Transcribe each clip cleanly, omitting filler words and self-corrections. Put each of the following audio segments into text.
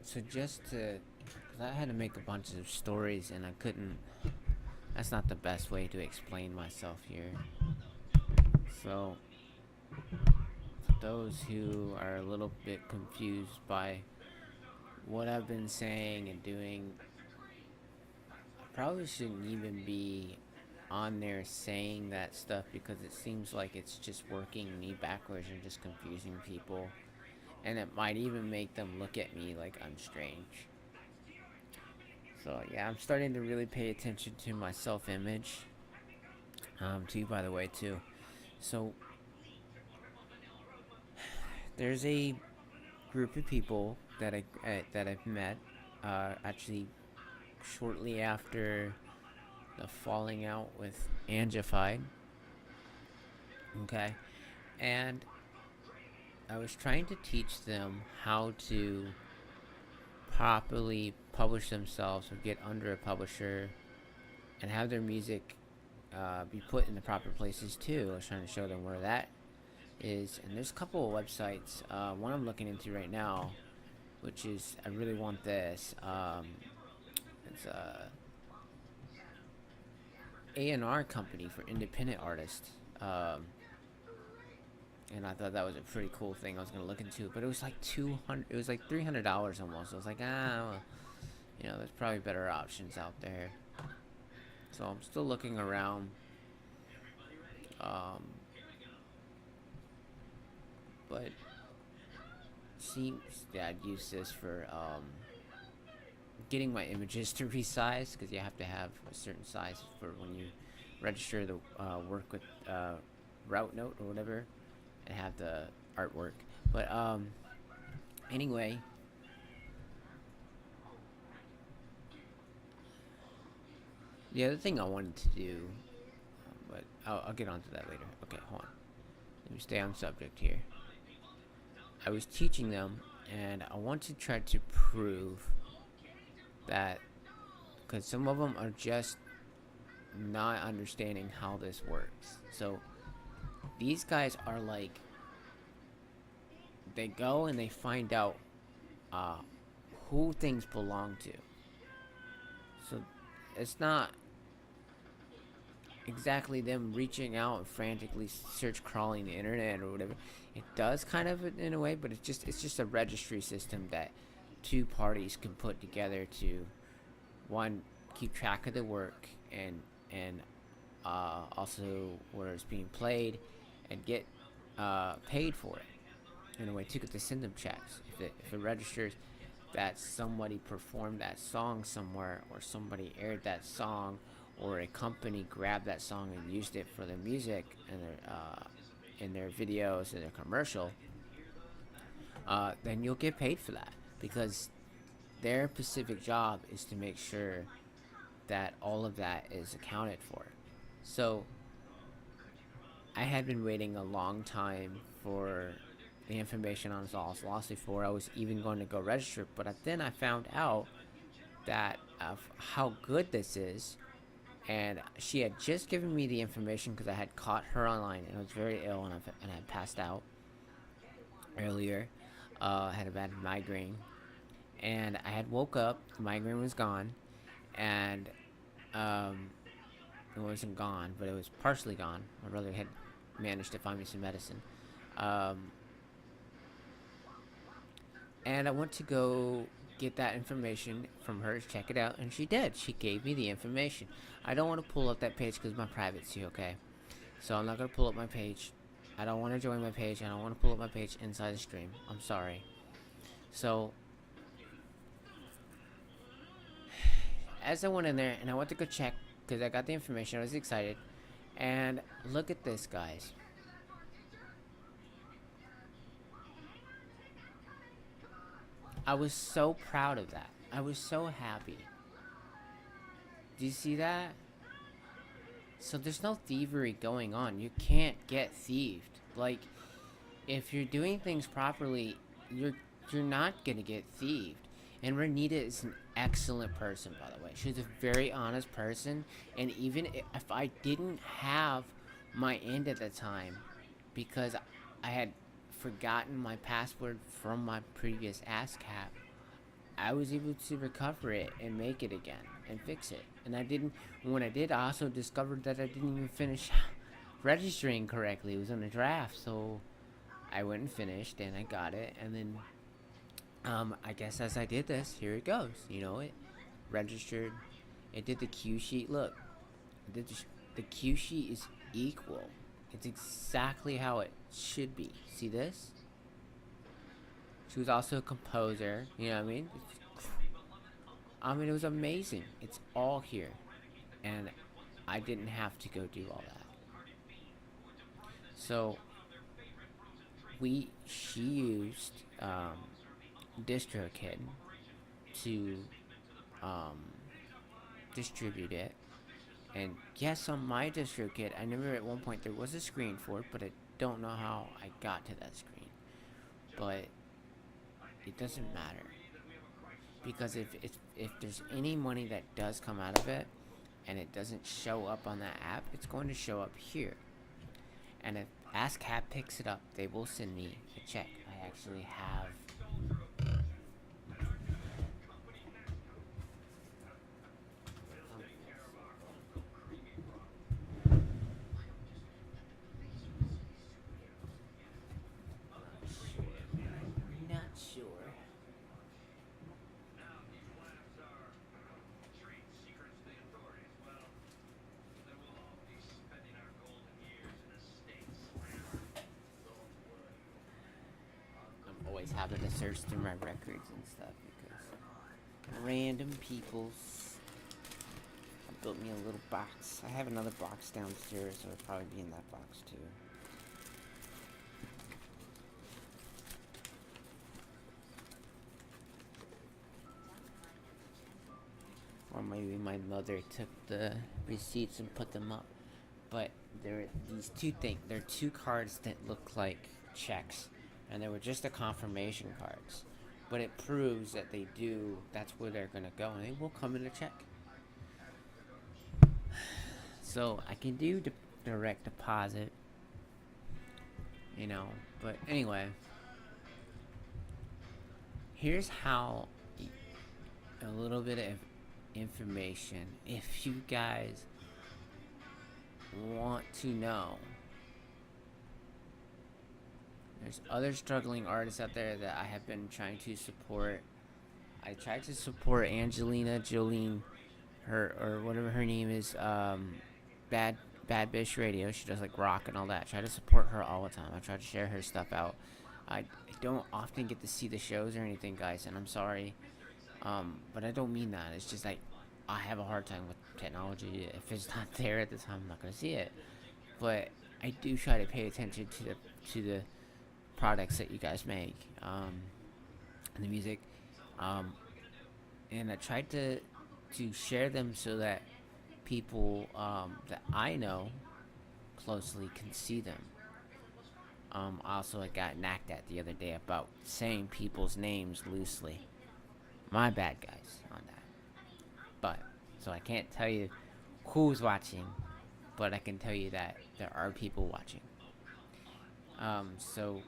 So just to, cause I had to make a bunch of stories and I couldn't. That's not the best way to explain myself here. So for those who are a little bit confused by what I've been saying and doing, I probably shouldn't even be on there saying that stuff because it seems like it's just working me backwards and just confusing people. And it might even make them look at me like I'm strange. So yeah, I'm starting to really pay attention to my self-image. Too, by the way, too. So there's a group of people that I've met, actually shortly after the falling out with Angified. Okay, and I was trying to teach them how to properly publish themselves or get under a publisher and have their music be put in the proper places too. I was trying to show them where that is, and there's a couple of websites. One I'm looking into right now, which is I really want this. It's a A&R company for independent artists, and I thought that was a pretty cool thing. I was gonna look into it, but it was like 200. It was like $300 almost. I was like, well, there's probably better options out there. So I'm still looking around. Um, but seems that I'd use this for getting my images to resize because you have to have a certain size for when you register the work with route note or whatever and have the artwork. But anyway, the other thing I wanted to do, but I'll get onto that later. Okay, hold on. Let me stay on subject here. I was teaching them, and I want to try to prove that, because some of them are just not understanding how this works. So these guys are like, they go and they find out who things belong to. So it's not exactly them reaching out and frantically search crawling the internet or whatever. It does kind of in a way, but it's just a registry system that two parties can put together to, one, keep track of the work and also where it's being played and get paid for it in a way too, to send them checks if it registers that somebody performed that song somewhere or somebody aired that song or a company grabbed that song and used it for their music and their videos and their commercial, then you'll get paid for that because their specific job is to make sure that all of that is accounted for. So I had been waiting a long time for the information on Zol's Lost before I was even going to go register, but then I found out that of how good this is, and she had just given me the information because I had caught her online and I was very ill and I had passed out earlier. I had a bad migraine, and I had woke up. The migraine was gone, and it wasn't gone, but it was partially gone. My brother had managed to find me some medicine, um, and I went to go get that information from her to check it out, and she did. She gave me the information. I don't want to pull up that page because my privacy, okay? So I'm not going to pull up my page. I don't want to join my page. I don't want to pull up my page inside the stream. I'm sorry. So as I went in there and I went to go check because I got the information, I was excited. And look at this, guys. I was so proud of that. I was so happy. Do you see that? So there's no thievery going on. You can't get thieved. Like, if you're doing things properly, you're not gonna get thieved. And Renita is an excellent person, by the way. She's a very honest person. And even if I didn't have my end at the time, because I had forgotten my password from my previous ASCAP, I was able to recover it and make it again and fix it. And I didn't. When I did, I also discovered that I didn't even finish registering correctly. It was on a draft, so I went and finished, and I got it. And then, I guess as I did this, here it goes. You know, it registered. It did the cue sheet. Look, it did the cue sheet is equal. It's exactly how it should be. See this? She was also a composer. You know what I mean? It was amazing. It's all here, and I didn't have to go do all that. So she used DistroKid to um, distribute it. And yes, on my DistroKid, I remember at one point there was a screen for it, but I don't know how I got to that screen. But it doesn't matter, because if there's any money that does come out of it and it doesn't show up on that app, it's going to show up here. And if ASCAP picks it up, they will send me a check. I actually have not sure. I'm always having to search through my records and stuff because random people's built me a little box. I have another box downstairs, so it'll probably be in that box too. Or maybe my mother took the receipts and put them up. But there are these there are two cards that look like checks, and they were just the confirmation cards. But it proves that that's where they're gonna go, and they will come in a check. So I can do direct deposit, but anyway, here's how a little bit of information, if you guys want to know. There's other struggling artists out there that I have been trying to support. I tried to support Angelina Jolene, her or whatever her name is, Bad Bish Radio. She does like rock and all that. I try to support her all the time. I try to share her stuff out. I don't often get to see the shows or anything, guys, and I'm sorry. But I don't mean that. It's just like I have a hard time with technology. If it's not there at the time, I'm not gonna see it. But I do try to pay attention to the products that you guys make, and the music, and I tried to share them so that people that I know closely can see them. Also, I got knocked at the other day about saying people's names loosely. My bad, guys, on that. But so I can't tell you who's watching, but I can tell you that there are people watching. So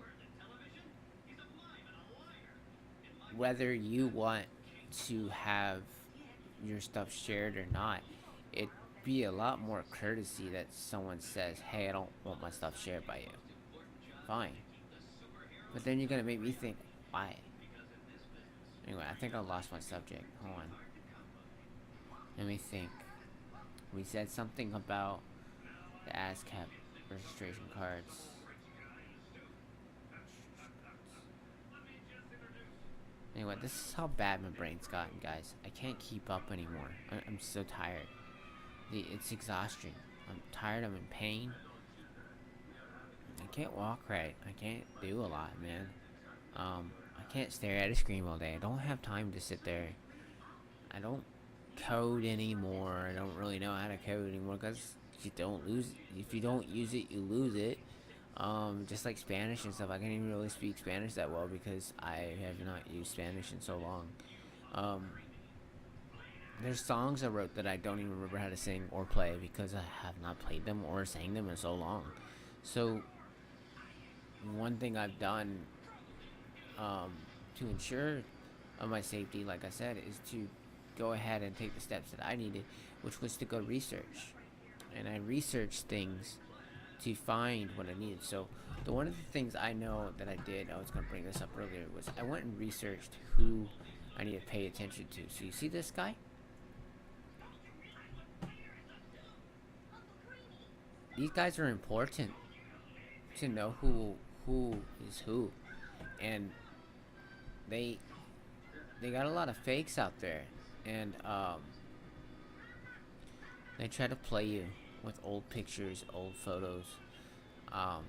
whether you want to have your stuff shared or not, it'd be a lot more courtesy that someone says, "Hey, I don't want my stuff shared by you." Fine. But then you're gonna make me think, why? Anyway, I think I lost my subject. Hold on. Let me think. We said something about the ASCAP registration cards. Anyway, this is how bad my brain's gotten, guys. I can't keep up anymore. I'm so tired. It's exhausting. I'm tired. I'm in pain. I can't walk right. I can't do a lot, man. I can't stare at a screen all day. I don't have time to sit there. I don't code anymore. I don't really know how to code anymore because if you don't use it, you lose it. Just like Spanish and stuff, I can't even really speak Spanish that well because I have not used Spanish in so long. There's songs I wrote that I don't even remember how to sing or play because I have not played them or sang them in so long. So, one thing I've done to ensure of my safety, like I said, is to go ahead and take the steps that I needed, which was to go research. And I researched things to find what I needed. So, one of the things I know that I did, I was going to bring this up earlier, was I went and researched who I need to pay attention to. So, you see this guy? These guys are important to know who is who, and they they got a lot of fakes out there, and they try to play you with old pictures, old photos, um,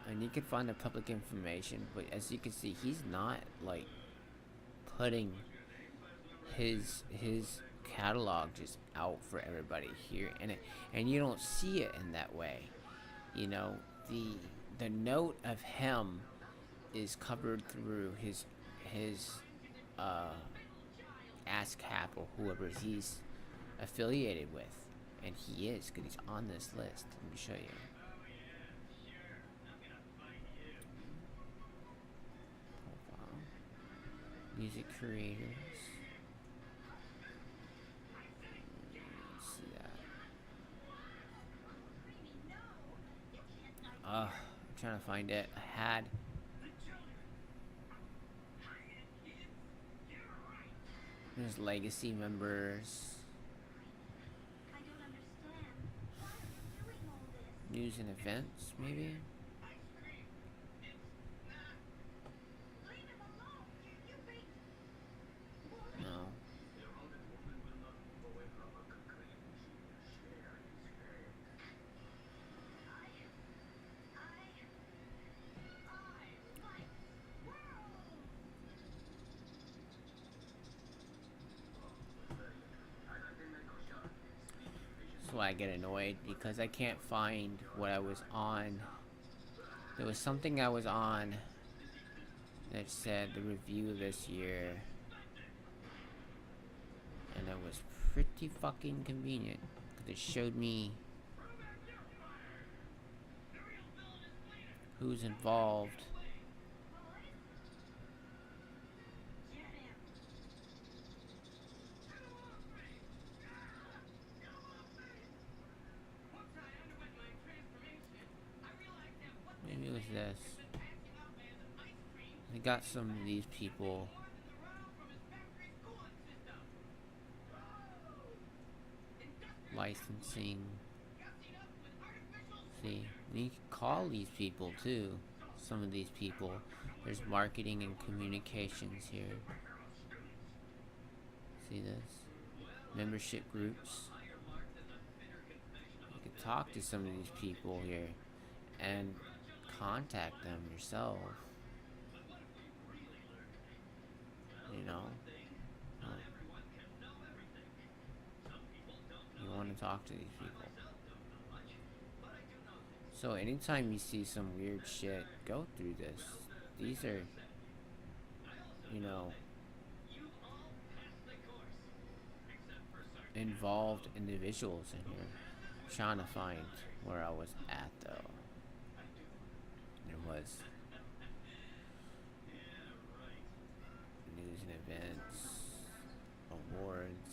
and you can find the public information. But as you can see, he's not like putting his catalog just out for everybody here, and you don't see it in that way. You know, the note of him is covered through his uh, ASCAP or whoever he's affiliated with, and he is, because he's on this list. Let me show you. Profile. Music creators. Let's see that. I'm trying to find it. I had. There's legacy members. News and events, maybe? No. That's why I get annoyed, because I can't find what I was on. There was something I was on that said the review this year, and it was pretty fucking convenient, because it showed me who's involved. Maybe it was this. They got some of these people. Licensing. See, you can call these people too. Some of these people. There's marketing and communications here. See this? Membership groups. You can talk to some of these people here and contact them yourself. You know? You want to talk to these people. So anytime you see some weird shit, go through this. These are, you know, involved individuals in here. I'm trying to find where I was at though. There was news and events, awards,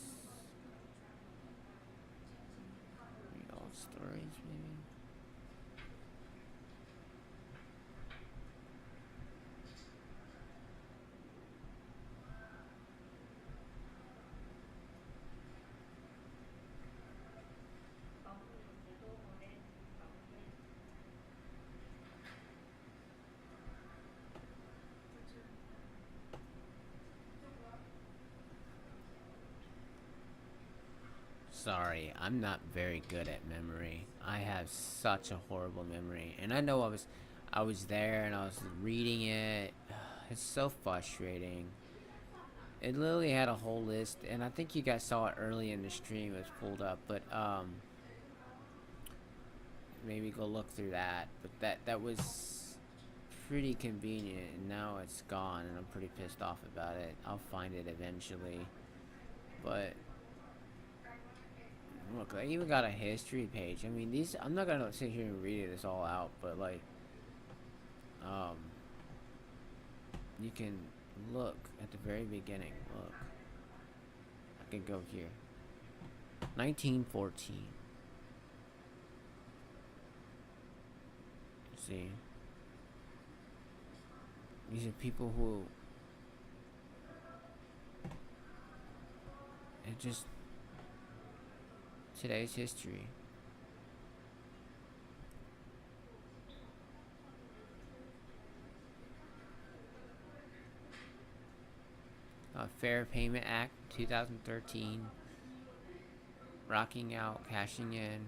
real stories maybe. Sorry, I'm not very good at memory. I have such a horrible memory, and I know I was there and I was reading it. It's so frustrating. It literally had a whole list, and I think you guys saw it early in the stream. It was pulled up, but maybe go look through that. But that was pretty convenient, and now it's gone, and I'm pretty pissed off about it. I'll find it eventually, but. Look, I even got a history page. I mean, these. I'm not gonna sit here and read this all out, but like, you can look at the very beginning. Look, I could go here. 1914. See, these are people who it just today's history. Fair Payment Act 2013. Rocking out, cashing in.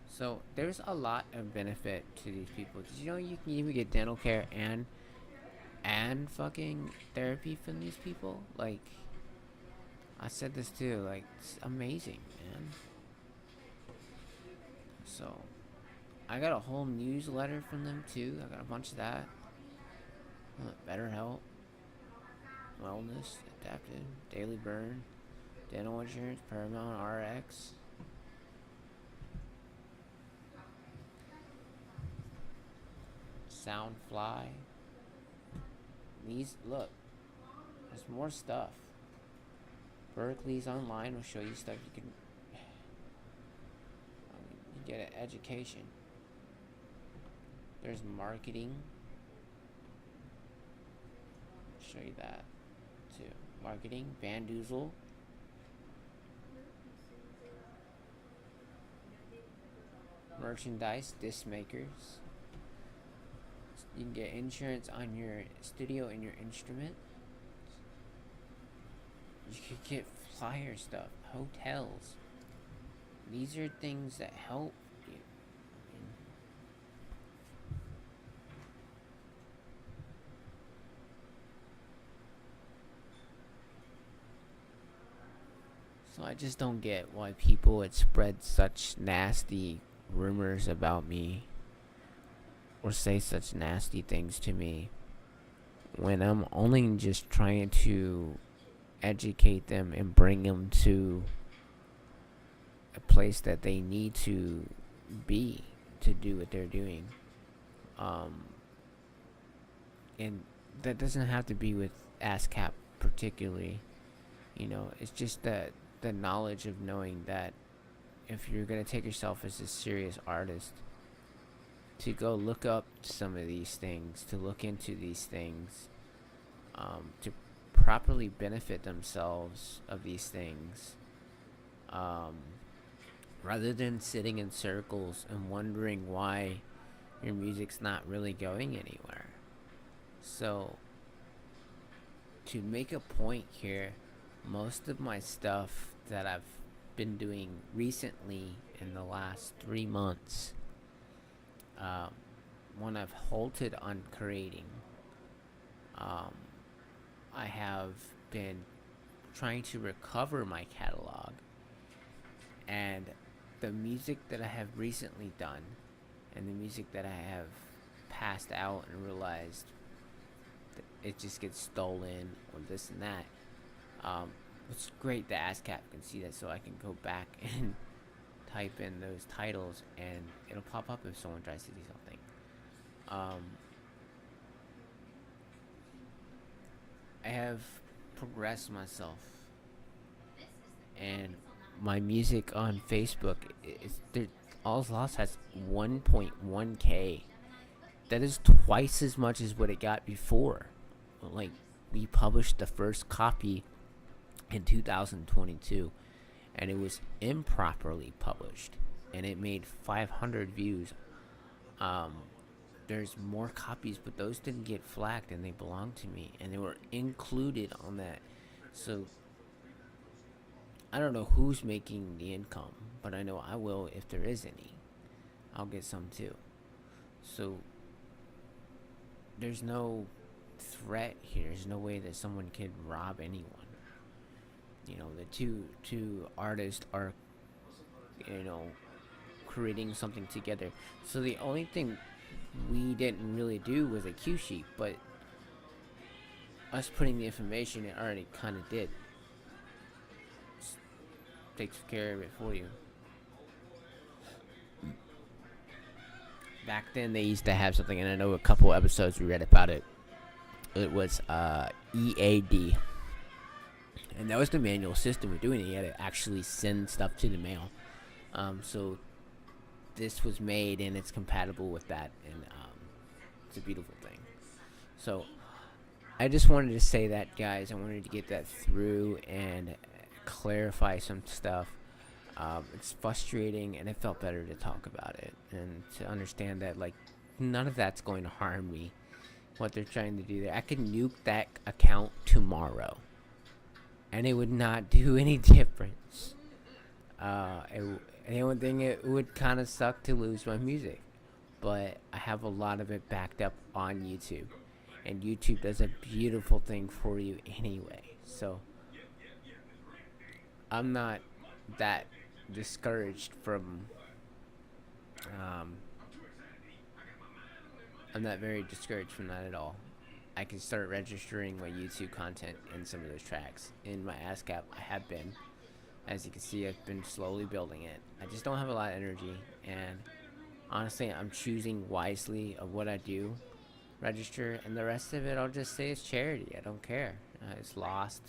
So there's a lot of benefit to these people. Did you know you can even get dental care and fucking therapy from these people? Like, I said this too. Like, it's amazing, man. So I got a whole newsletter from them too. I got a bunch of that. Better Help, Wellness, Adapted, Daily Burn, Dental Insurance, Paramount RX. Soundfly. These, look, there's more stuff. Berkeley's online will show you stuff you can. You get an education. There's marketing. I'll show you that too. Marketing, Bandoozle. Merchandise, disc makers. You can get insurance on your studio and your instrument. You could get flyer stuff, hotels. These are things that help you. So I just don't get why people would spread such nasty rumors about me or say such nasty things to me when I'm only just trying to educate them and bring them to a place that they need to be to do what they're doing. And that doesn't have to be with ASCAP particularly. You know, it's just the knowledge of knowing that if you're going to take yourself as a serious artist, to go look up some of these things, to look into these things, to properly benefit themselves of these things, rather than sitting in circles and wondering why your music's not really going anywhere. So, to make a point here, most of my stuff that I've been doing recently in the last 3 months, when I've halted on creating, I have been trying to recover my catalog, and the music that I have recently done and the music that I have passed out and realized that it just gets stolen or this and that, it's great that ASCAP can see that, so I can go back and type in those titles and it'll pop up if someone tries to do something. I have progressed myself, and my music on Facebook All's Lost has 1.1k. That is twice as much as what it got before. Like, we published the first copy in 2022, and it was improperly published, and it made 500 views. There's more copies, but those didn't get flagged, and they belong to me, and they were included on that. So I don't know who's making the income, but I know I will if there is any. I'll get some too. So there's no threat here. There's no way that someone could rob anyone. You know, the two artists are, creating something together. So the only thing we didn't really do was a cue sheet, but us putting the information, it already kind of did. Takes care of it for you. Back then they used to have something, and I know a couple episodes we read about it. It was EAD, and that was the manual system of doing it. You had to actually send stuff to the mail. So this was made and it's compatible with that, and it's a beautiful thing. So I just wanted to say that, guys. I wanted to get that through and clarify some stuff. It's frustrating, and it felt better to talk about it and to understand that, like, none of that's going to harm me. What they're trying to do there, I could nuke that account tomorrow, and it would not do any difference. The only thing, it would kind of suck to lose my music, but I have a lot of it backed up on YouTube, and YouTube does a beautiful thing for you anyway. So I'm not that discouraged from. Um, I'm not very discouraged from that at all. I can start registering my YouTube content in some of those tracks. In my ASCAP, I have been. As you can see, I've been slowly building it. I just don't have a lot of energy, and honestly, I'm choosing wisely of what I do register, and the rest of it, I'll just say it's charity. I don't care. It's lost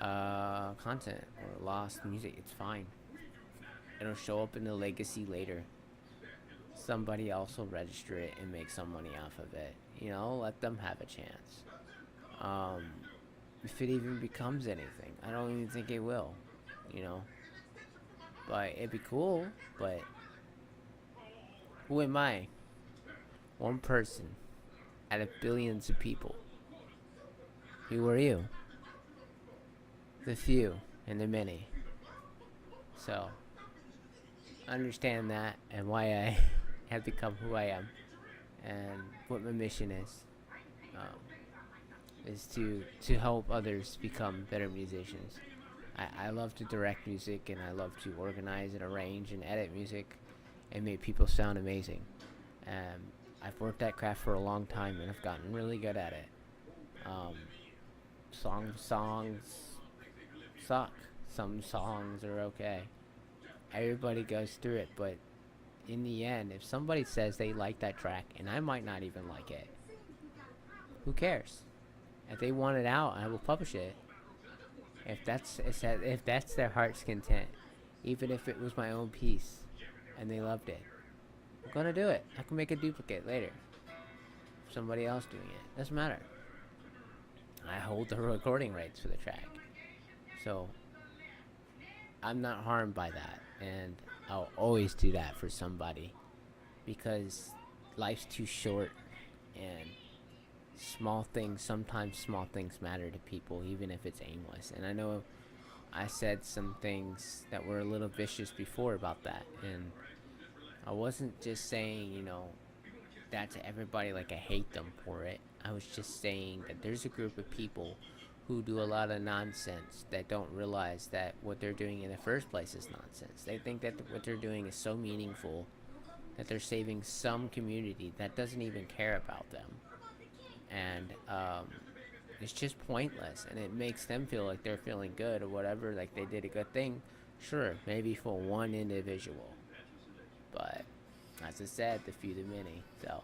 content or lost music. It's fine. It'll show up in the legacy later. Somebody else will register it and make some money off of it. Let them have a chance. If it even becomes anything, I don't even think it will. But it'd be cool. But who am I? One person out of billions of people. Who are you? The few and the many. So understand that, and why I have become who I am, and what my mission is to help others become better musicians. I love to direct music, and I love to organize and arrange and edit music and make people sound amazing. I've worked that craft for a long time, and I've gotten really good at it. Songs suck. Some songs are okay. Everybody goes through it, but in the end, if somebody says they like that track, and I might not even like it, who cares? If they want it out, I will publish it. If that's their heart's content, even if it was my own piece, and they loved it, I'm gonna do it. I can make a duplicate later. Somebody else doing it, doesn't matter. I hold the recording rights for the track, so I'm not harmed by that, and I'll always do that for somebody, because life's too short, and sometimes small things matter to people, even if it's aimless. And I know I said some things that were a little vicious before about that, and I wasn't just saying, that to everybody like I hate them for it. I was just saying that there's a group of people who do a lot of nonsense that don't realize that what they're doing in the first place is nonsense. They think that what they're doing is so meaningful that they're saving some community that doesn't even care about them. And it's just pointless, and it makes them feel like they're feeling good or whatever, like they did a good thing. Sure, maybe for one individual, but as I said, the few, the many. So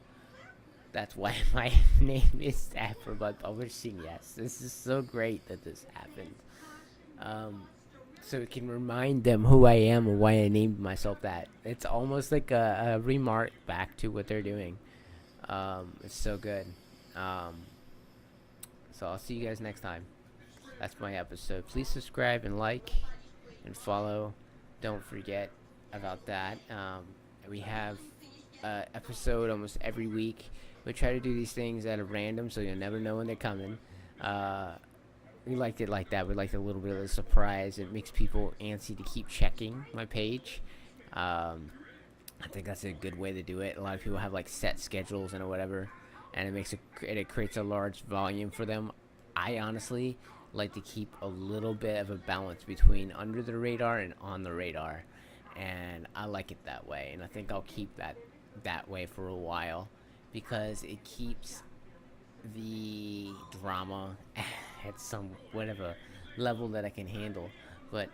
that's why my name is Afrobud Publishing. Yes, this is so great that this happened. So it can remind them who I am and why I named myself that. It's almost like a remark back to what they're doing. It's so good. So I'll see you guys next time. That's my episode. Please subscribe and like and follow. Don't forget about that. We have episode almost every week. We try to do these things at a random, so you'll never know when they're coming. We liked it like that. We liked a little bit of a surprise. It makes people antsy to keep checking my page. I think that's a good way to do it. A lot of people have like set schedules and whatever, and it creates a large volume for them. I honestly like to keep a little bit of a balance between under the radar and on the radar, and I like it that way. And I think I'll keep that way for a while, because it keeps the drama at some whatever level that I can handle. But